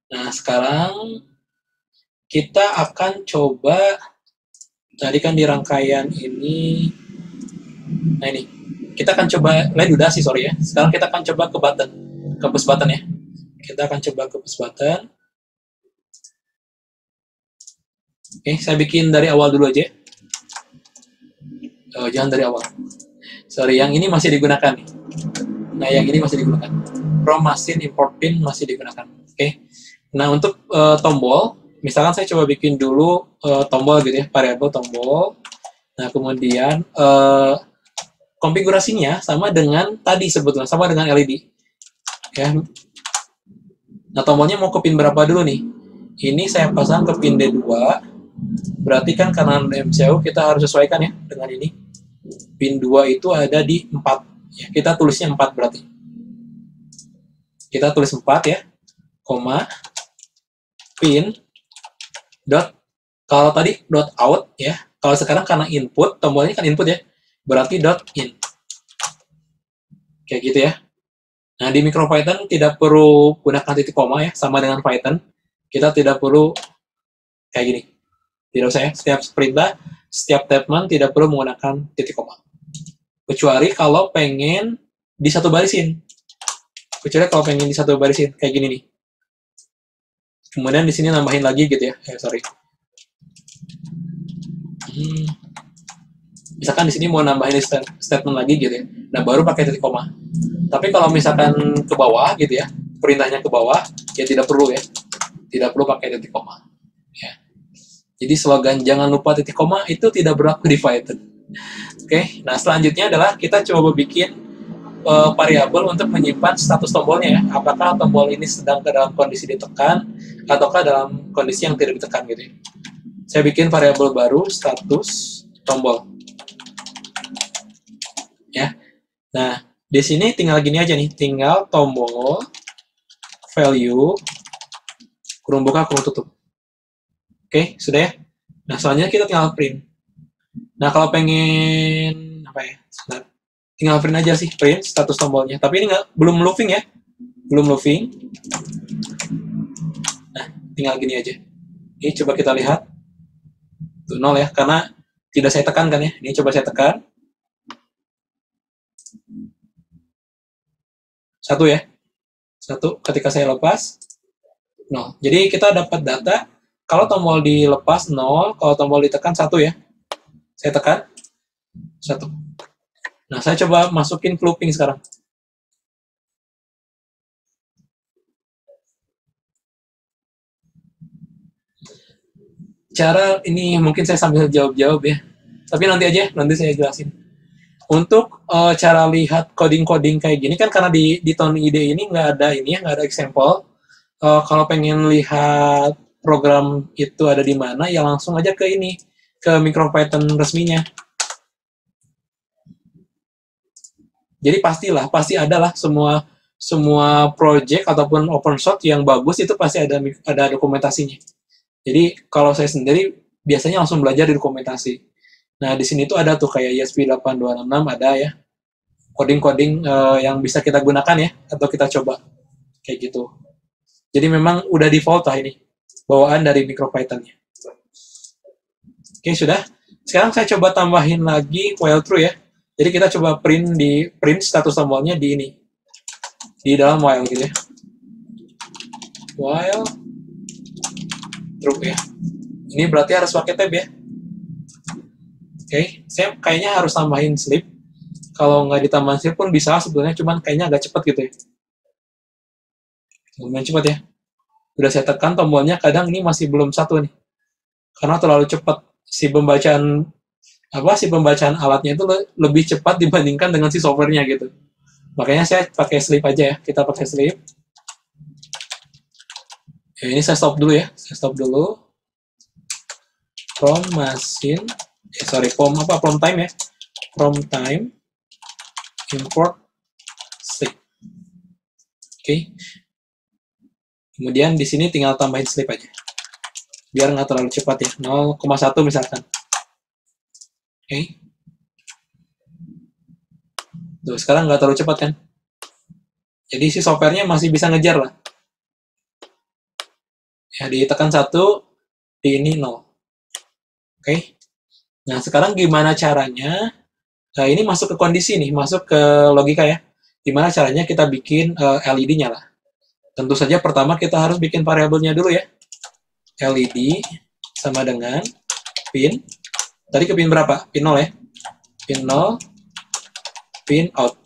Nah, sekarang kita akan coba, tadi kan di rangkaian ini, nah ini, kita akan coba, lain udah sih, sorry ya. Sekarang kita akan coba ke push button ya. Kita akan coba ke push button. Oke, saya bikin dari awal dulu aja. Oh, jangan dari awal. Sorry, yang ini masih digunakan nih. Nah, yang ini masih digunakan. From machine import pin masih digunakan. Oke. Nah, untuk tombol, misalkan saya coba bikin dulu tombol gitu ya, variabel tombol. Nah, kemudian konfigurasinya sama dengan tadi sebetulnya, sama dengan LED. Ya. Nah, tombolnya mau ke pin berapa dulu nih? Ini saya pasang ke pin D2. Berarti kan karena MCU kita harus sesuaikan ya dengan ini. Pin 2 itu ada di 4. Ya, kita tulisnya 4 berarti. Kita tulis 4 ya, koma, pin, dot, kalau tadi dot out ya, kalau sekarang karena input, tombolnya kan input ya, berarti dot in. Kayak gitu ya. Nah, di micro Python tidak perlu gunakan titik koma ya, sama dengan Python. Kita tidak perlu kayak gini. Tidak usah ya, setiap perintah, setiap statement tidak perlu menggunakan titik koma. Kecuali kalau pengen di satu barisin. Kecuali kalau pengen di satu barisin, kayak gini nih. Kemudian di sini nambahin lagi gitu ya. Sorry. Misalkan di sini mau nambahin statement lagi gitu ya. Nah, baru pakai titik koma. Tapi kalau misalkan ke bawah gitu ya, perintahnya ke bawah, ya tidak perlu ya. Tidak perlu pakai titik koma. Ya. Jadi slogan jangan lupa titik koma itu tidak berlaku di Python. Oke, nah selanjutnya adalah kita coba bikin variabel untuk menyimpan status tombolnya ya. Apakah tombol ini sedang ke dalam kondisi ditekan ataukah dalam kondisi yang tidak ditekan gitu ya. Saya bikin variabel baru status tombol. Ya. Nah, di sini tinggal gini aja nih, tinggal tombol value kurung buka kurung tutup. Oke, sudah ya. Nah, selanjutnya kita tinggal print. Nah, kalau pengen apa ya? Sebentar. Tinggal print aja sih, print status tombolnya. Tapi ini belum looping ya. Belum looping. Nah, tinggal gini aja. Ini coba kita lihat. Tuh 0 ya, karena tidak saya tekan kan ya. Ini coba saya tekan. 1 ya. 1 ketika saya lepas 0. Jadi kita dapat data kalau tombol dilepas 0, kalau tombol ditekan 1 ya. Saya tekan 1. Nah, saya coba masukin looping sekarang. Cara ini mungkin saya sambil jawab-jawab ya. Tapi nanti aja, nanti saya jelasin. Untuk cara lihat coding-coding kayak gini kan karena di Tone IDE ini nggak ada ini ya, nggak ada example. Kalau pengen lihat program itu ada di mana, ya langsung aja ke ini, ke MicroPython resminya. Jadi pasti adalah semua project ataupun open source yang bagus itu pasti ada dokumentasinya. Jadi kalau saya sendiri biasanya langsung belajar di dokumentasi. Nah, di sini tuh ada tuh kayak ESP8266 ada ya. Coding-coding yang bisa kita gunakan ya atau kita coba kayak gitu. Jadi memang udah default lah ini bawaan dari MicroPython-nya. Oke, sudah. Sekarang saya coba tambahin lagi while true ya. Jadi kita coba print status tombolnya di ini. Di dalam while gitu ya. While true ya. Ini berarti harus pakai tab ya. Oke, saya kayaknya harus tambahin sleep. Kalau nggak ditambahin sleep pun bisa sebetulnya, cuman kayaknya agak cepat gitu ya. Lumayan cepat ya. Udah saya tekan tombolnya, kadang ini masih belum 1 nih. Karena terlalu cepat si pembacaan alatnya itu lebih cepat dibandingkan dengan si softwarenya gitu. Makanya saya pakai sleep aja ya. Kita pakai sleep. Ya, ini saya stop dulu ya. Saya stop dulu. From machine, from time ya. From time import sleep. Oke. Kemudian di sini tinggal tambahin sleep aja. Biar nggak terlalu cepat ya. 0,1 misalkan. Oke. Tuh, sekarang nggak terlalu cepat kan. Jadi si softwarenya masih bisa ngejar lah. Ya, ditekan 1, di ini 0. Oke. Nah, sekarang gimana caranya? Nah, ini masuk ke kondisi nih, masuk ke logika ya. Gimana caranya kita bikin LED nyala? Tentu saja pertama kita harus bikin variabelnya dulu ya. LED sama dengan pin. Tadi ke pin berapa? Pin 0 ya. Pin 0, pin out.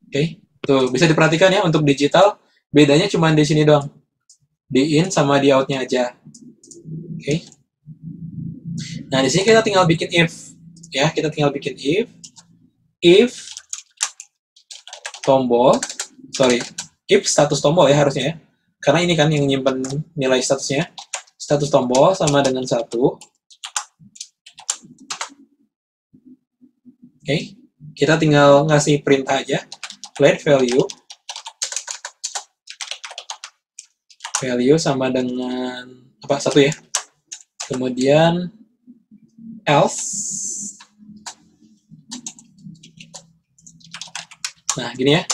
Oke. Tuh, bisa diperhatikan ya untuk digital, bedanya cuma di sini doang. Di in sama di outnya aja. Oke. Nah, di sini kita tinggal bikin if. Ya, kita tinggal bikin if tombol, if status tombol ya harusnya ya. Karena ini kan yang nyimpen nilai statusnya. Status tombol sama dengan 1. Oke. Kita tinggal ngasih print aja. Let value sama dengan apa? 1 ya. Kemudian else. Nah, gini ya.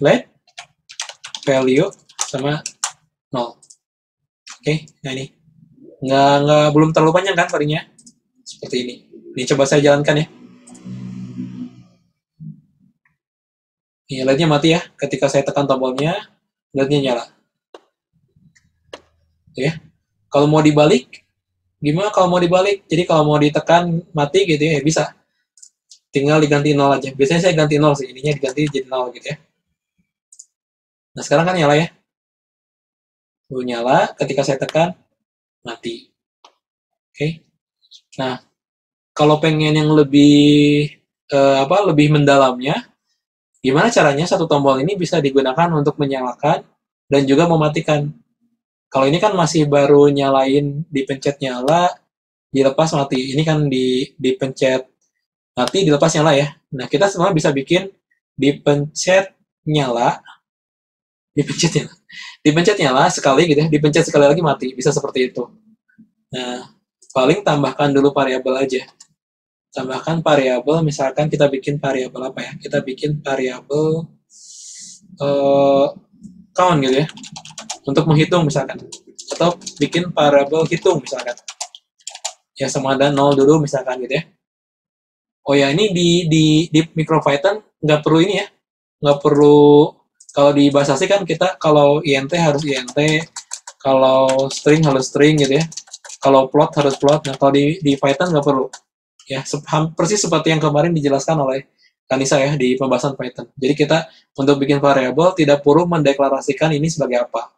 Let value sama 0. Oke, nah ini. Belum terlalu panjang kan codingnya? Seperti ini. Ini coba saya jalankan ya. Ini LED-nya mati ya. Ketika saya tekan tombolnya, LED-nya nyala. Tuh ya. Kalau mau dibalik, gimana kalau mau dibalik? Jadi kalau mau ditekan mati gitu ya, bisa. Tinggal diganti 0 aja. Biasanya saya ganti 0 sih. Ininya diganti jadi 0 gitu ya. Nah, sekarang kan nyala ya. Tuh nyala, ketika saya tekan, mati. Oke. Nah, kalau pengen yang lebih lebih mendalamnya, gimana caranya satu tombol ini bisa digunakan untuk menyalakan dan juga mematikan. Kalau ini kan masih baru nyalain, dipencet nyala, dilepas mati. Ini kan dipencet mati, dilepas nyala ya. Nah, kita semua bisa bikin dipencet nyala, dipencet nyala, dipencet nyala sekali gitu ya, dipencet sekali lagi mati. Bisa seperti itu. Nah, paling tambahkan dulu variabel aja. Tambahkan variabel, misalkan kita bikin variabel apa ya? Kita bikin variabel count gitu ya, untuk menghitung misalkan, atau bikin variabel hitung misalkan. Ya sama ada 0 dulu misalkan gitu ya. Oh ya, ini di MicroPython nggak perlu ini ya, nggak perlu. Kalau di bahasa C kan kita kalau int harus int, kalau string harus string gitu ya, kalau plot harus plot. Nah, kalau di Python nggak perlu ya, persis seperti yang kemarin dijelaskan oleh Kanisa ya di pembahasan Python. Jadi kita untuk bikin variabel tidak perlu mendeklarasikan ini sebagai apa.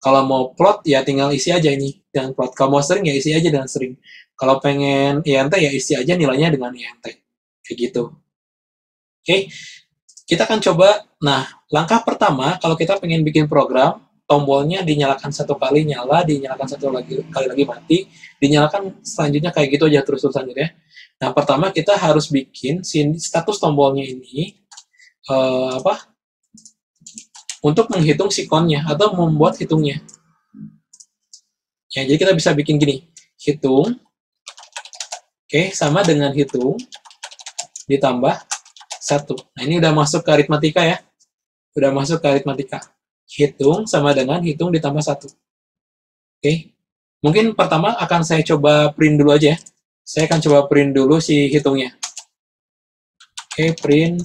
Kalau mau plot ya tinggal isi aja ini dengan plot. Kalau mau string ya isi aja dengan string. Kalau pengen int ya isi aja nilainya dengan int. Kayak gitu. Oke, kita akan coba. Nah, langkah pertama kalau kita pengen bikin program, tombolnya dinyalakan 1 kali nyala, dinyalakan 1 kali lagi mati, dinyalakan selanjutnya kayak gitu aja terus-terusan gitu ya. Nah, pertama kita harus bikin status tombolnya ini untuk menghitung sikonnya atau membuat hitungnya. Ya, jadi kita bisa bikin gini, hitung, oke, sama dengan hitung ditambah 1. Nah, ini udah masuk ke aritmatika ya. Udah masuk ke aritmatika. Hitung sama dengan hitung ditambah 1. Oke. Mungkin pertama akan saya coba print dulu aja ya. Saya akan coba print dulu si hitungnya. Oke, print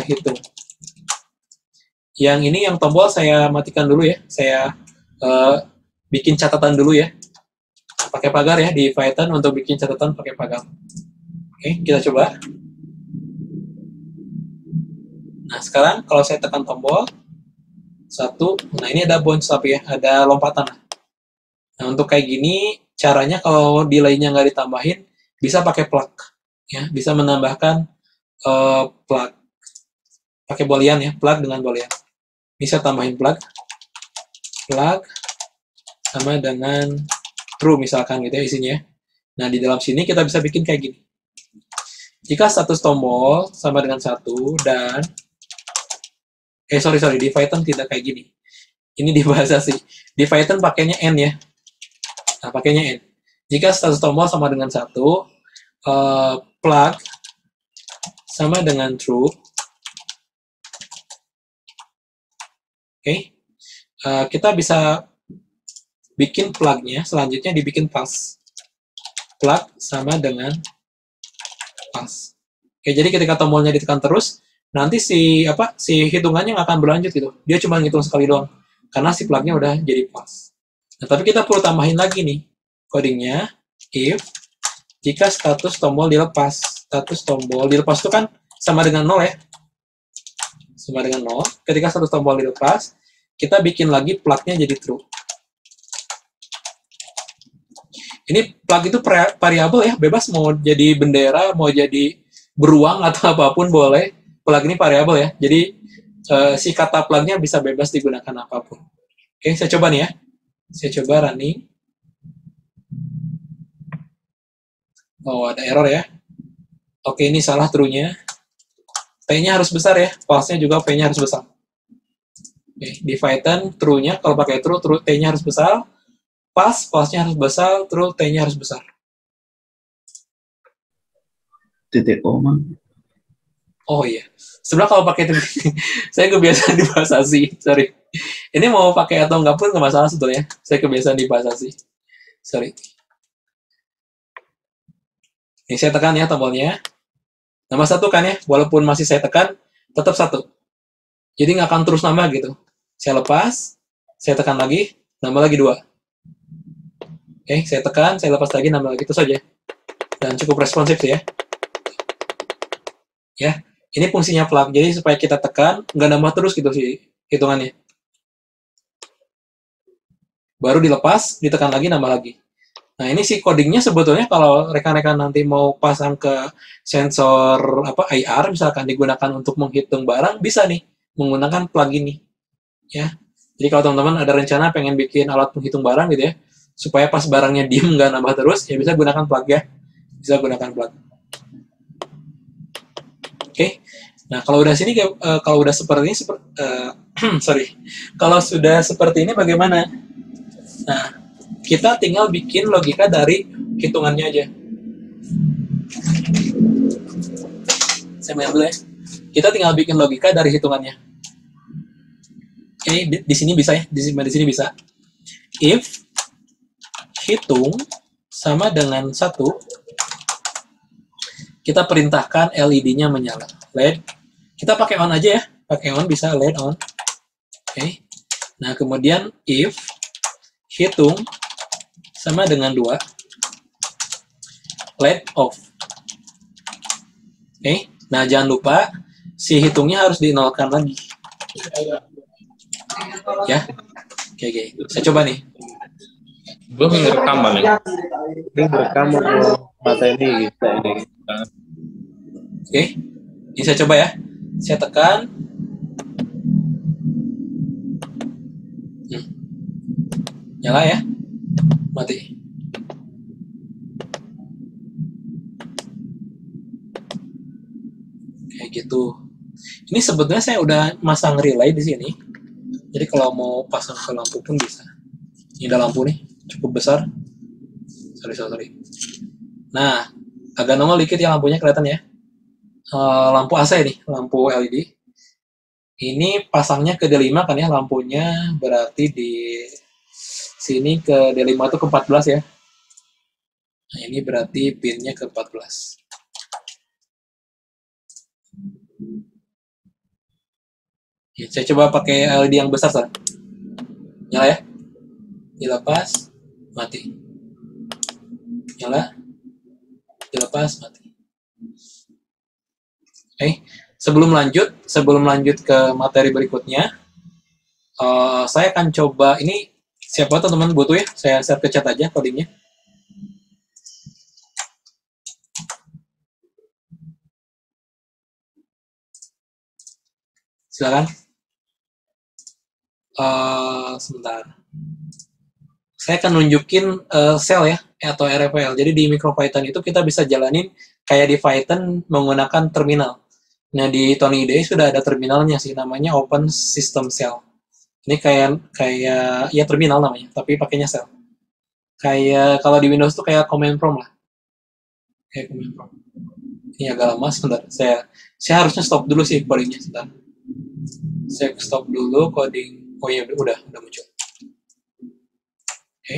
hitung. Yang ini yang tombol saya matikan dulu ya. Saya bikin catatan dulu ya. Pakai pagar ya di Python untuk bikin catatan pakai pagar. Oke, kita coba. Nah, sekarang kalau saya tekan tombol 1, nah ini ada bounce tapi ya, ada lompatan. Nah, untuk kayak gini, caranya kalau delay-nya nggak ditambahin, bisa pakai plug. Ya, bisa menambahkan plug. Pakai boolean ya, plug dengan boolean. Bisa tambahin plug sama dengan true misalkan gitu ya isinya. Nah, di dalam sini kita bisa bikin kayak gini. Jika status tombol sama dengan 1 dan sorry, di Python tidak kayak gini. Ini di bahasa C. Di Python pakainya N ya. Nah, pakainya N. Jika status tombol sama dengan 1, plug sama dengan true. Oke. kita bisa bikin plugnya, selanjutnya dibikin pass. Plug sama dengan pass. Oke, jadi ketika tombolnya ditekan terus, nanti si hitungannya nggak akan berlanjut gitu. Dia cuma ngitung sekali doang. Karena si plugnya udah jadi pass. Nah, tapi kita perlu tambahin lagi nih codingnya, if jika status tombol dilepas. Status tombol dilepas itu kan sama dengan 0 ya. Sama dengan 0. Ketika status tombol dilepas, kita bikin lagi plugnya jadi true. Ini plug itu variabel ya, bebas mau jadi bendera, mau jadi beruang atau apapun boleh. Plug ini variabel ya, jadi si kata plugnya bisa bebas digunakan apapun. Oke, saya coba nih ya. Saya coba running. Oh, ada error ya. Oke, ini salah true-nya. P-nya harus besar ya, false-nya juga P-nya harus besar. Oke, di Python true-nya kalau pakai true T-nya harus besar. Pas, false-nya harus besar, true, T-nya harus besar. Titik koma. Oh iya. Sebenarnya kalau pakai titik, saya kebiasaan di bahasa C, sorry. Ini mau pakai atau enggak pun nggak masalah sebetulnya. Saya kebiasaan di bahasa C. Sorry. Ini saya tekan ya tombolnya. Nambah 1 kan ya, walaupun masih saya tekan, tetap 1. Jadi nggak akan terus nambah gitu. Saya lepas, saya tekan lagi, nambah lagi 2. Oke, saya tekan, saya lepas lagi, nambah lagi, itu saja. Dan cukup responsif ya. Ya, ini fungsinya plug. Jadi supaya kita tekan, nggak nambah terus gitu sih hitungannya. Baru dilepas, ditekan lagi, nambah lagi. Nah, ini sih codingnya sebetulnya kalau rekan-rekan nanti mau pasang ke sensor IR, misalkan digunakan untuk menghitung barang, bisa nih menggunakan plug ini. Ya, jadi kalau teman-teman ada rencana pengen bikin alat penghitung barang gitu ya, supaya pas barangnya diem nggak nambah terus, ya bisa gunakan plug ya. Bisa gunakan plug. Oke. Nah, kalau udah sini kalau udah seperti ini sorry. Kalau sudah seperti ini bagaimana? Nah, kita tinggal bikin logika dari hitungannya aja. Saya main dulu ya. Kita tinggal bikin logika dari hitungannya. Oke, di sini bisa ya, di sini bisa. If hitung sama dengan 1, kita perintahkan LED-nya menyala. LED, kita pakai on aja ya, pakai on bisa LED on. Oke. Nah, kemudian if hitung sama dengan 2, LED off. Oke. Nah, jangan lupa si hitungnya harus dinolkan lagi. Ya. Oke. Saya coba nih. Belum ngerekam balik. Ini ngerekam mata ini kita ini. Oke. Ini saya coba ya. Saya tekan. Nyala ya. Mati. Kayak gitu. Ini sebetulnya saya udah masang relay di sini. Jadi kalau mau pasang ke lampu pun bisa. Ini ada lampu nih, cukup besar. Sorry. Nah, agak nongol dikit ya lampunya kelihatan ya. Lampu AC nih, lampu LED. Ini pasangnya ke D5 kan ya lampunya, berarti di sini ke D5 itu ke 14 ya. Nah, ini berarti pinnya ke 14. Ya, saya coba pakai LED yang besar, Sar. Nyala ya. Dilepas, mati. Nyala. Dilepas, mati. Oke. Sebelum lanjut ke materi berikutnya, saya akan coba, ini siapa teman-teman butuh ya, saya share ke chat aja codingnya. Silakan. Sebentar. Saya akan nunjukin shell ya, atau RFL. Jadi di MicroPython itu kita bisa jalanin kayak di Python menggunakan terminal. Nah, di Tony IDE sudah ada terminalnya sih, namanya Open System Shell. Ini kayak ya terminal namanya, tapi pakainya shell. Kayak kalau di Windows tuh kayak command prompt lah. Kayak command prompt. Ini agak lama, sebentar. Saya harusnya stop dulu sih codingnya, sebentar. Saya stop dulu coding. Oh iya, udah muncul. Oke.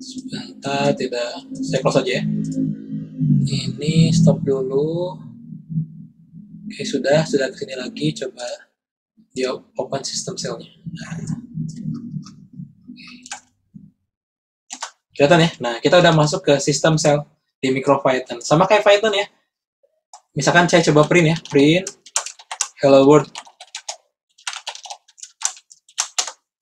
Sebentar, tidak. Saya close aja ya. Ini stop dulu. Oke, sudah kesini lagi. Coba dia open system cell-nya. Kelihatan ya? Nah, kita udah masuk ke sistem cell di MicroPython. Sama kayak Python ya. Misalkan saya coba print ya. Print hello world.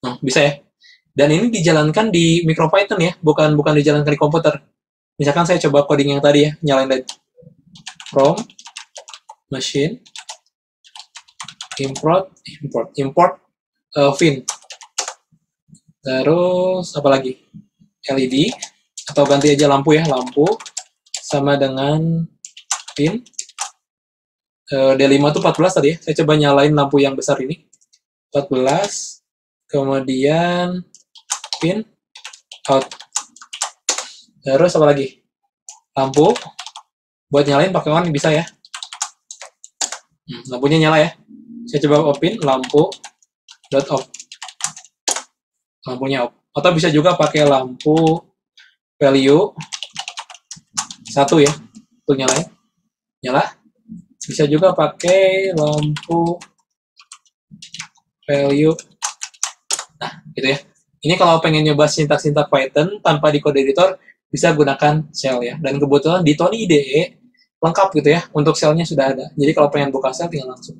Nah, bisa ya. Dan ini dijalankan di MicroPython ya, bukan dijalankan di komputer. Misalkan saya coba coding yang tadi ya, nyalain dari from machine import fin. Terus apa lagi? LED atau ganti aja lampu ya, lampu sama dengan pin. D5 itu 14 tadi ya. Saya coba nyalain lampu yang besar ini. 14. Kemudian pin out. Terus apa lagi? Lampu. Buat nyalain pakai on bisa ya. Lampunya nyala ya. Saya coba open lampu dot off. Lampunya off. Atau bisa juga pakai lampu value 1 ya untuk nyalain. Nyala. Bisa juga pakai lampu value. Nah, gitu ya. Ini kalau pengen nyoba sintak-sintak Python tanpa di code editor, bisa gunakan shell ya. Dan kebetulan di Tony IDE lengkap gitu ya. Untuk shell-nya sudah ada. Jadi kalau pengen buka shell tinggal langsung.